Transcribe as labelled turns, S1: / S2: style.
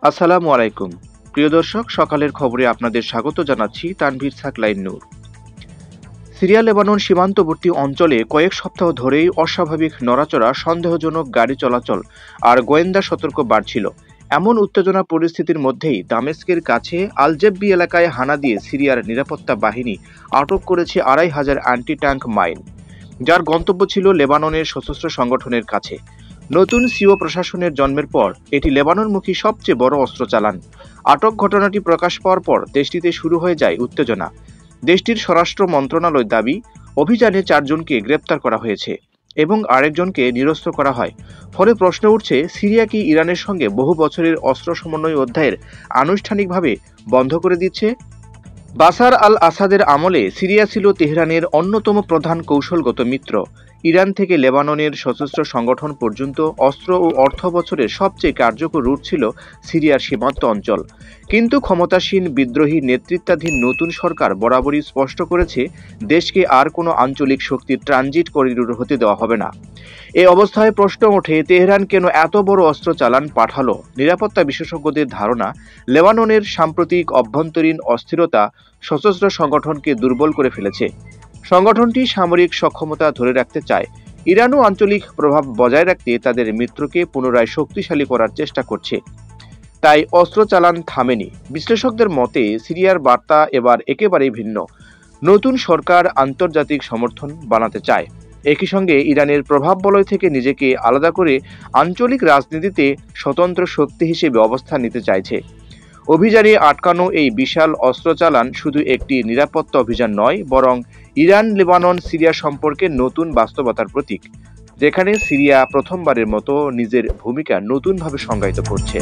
S1: আসসালামু আলাইকুম। প্রিয় দর্শক, সকালের খবরে আপনাদের স্বাগত জানাচ্ছি তানভীর সাকলাইন নূর। সিরিয়া লেবানন সীমান্তবর্তী অঞ্চলে কয়েক সপ্তাহ ধরেই অস্বাভাবিক নড়াচড়া, সন্দেহজনক গাড়ি চলাচল আর গোয়েন্দা সতর্ক বাড়ছিল। এমন উত্তেজনা পরিস্থিতির মধ্যেই দামেস্কের কাছে আলজেব্বি এলাকায় হানা দিয়ে সিরিয়ার নিরাপত্তা বাহিনী আটক করেছে ২৫০০ অ্যান্টি ট্যাঙ্ক মাইন, যার গন্তব্য ছিল লেবাননের সশস্ত্র সংগঠনের কাছে। নতুন সিও প্রশাসনের জন্মের পর এটি লেবাননমুখী সবচেয়ে বড় অস্ত্র চালান। আটক ঘটনাটি প্রকাশ পাওয়ার পর দেশটিতে শুরু হয়ে যায় উত্তেজনা। দেশটির স্বরাষ্ট্র মন্ত্রণালয় দাবি, অভিযানে ৪ জনকে গ্রেপ্তার করা হয়েছে এবং আরেকজনকে নিরস্ত্র করা হয়। ফলে প্রশ্ন উঠছে, সিরিয়া কি ইরানের সঙ্গে বহু বছরের অস্ত্র সমন্বয় অধ্যায়ের আনুষ্ঠানিকভাবে বন্ধ করে দিচ্ছে? বাশার আল আসাদের আমলে সিরিয়া ছিল তেহরানের অন্যতম প্রধান কৌশলগত মিত্র। ইরান থেকে লেবাননের সশস্ত্র সংগঠন পর্যন্ত অস্ত্র ও অর্থ বছরের সবচেয়ে কার্যকর রুট ছিল সিরিয়ার সীমান্ত অঞ্চল। কিন্তু ক্ষমতাসীন বিদ্রোহী নেতৃত্বাধীন নতুন সরকার বরাবরই স্পষ্ট করেছে, দেশকে আর কোনো আঞ্চলিক শক্তির ট্রানজিট করিডোর হতে দেওয়া হবে না। এই অবস্থায় প্রশ্ন ওঠে, তেহরান কেন এত বড় অস্ত্র চালান পাঠালো? নিরাপত্তা বিশেষজ্ঞদের ধারণা, লেবাননের সাম্প্রতিক অভ্যন্তরীণ অস্থিরতা সশস্ত্র সংগঠনকে দুর্বল করে ফেলেছে। সংগঠনটি সামরিক সক্ষমতা ধরে রাখতে চায়। ইরানও আঞ্চলিক প্রভাব বজায় রাখতে তাদের মিত্রকে পুনরায় শক্তিশালী করার চেষ্টা করছে। তাই অস্ত্র চালান থামেনি। বিশ্লেষকদের মতে সিরিয়ার বার্তা এবার একেবারেই ভিন্ন। নতুন সরকার আন্তর্জাতিক সমর্থন বানাতে চায়। একই সঙ্গে ইরানের প্রভাব বলয় থেকে নিজেকে আলাদা করে আঞ্চলিক রাজনীতিতে স্বতন্ত্র শক্তি হিসেবে অবস্থান নিতে চাইছে। অভিযানে আটকানো এই বিশাল অস্ত্র চালান শুধু একটি নিরাপত্তা অভিযান নয়, বরং ইরান লেবানন সিরিয়া সম্পর্কে নতুন বাস্তবতার প্রতীক, যেখানে সিরিয়া প্রথমবারের মতো নিজের ভূমিকা নতুনভাবে সংজ্ঞায়িত করছে।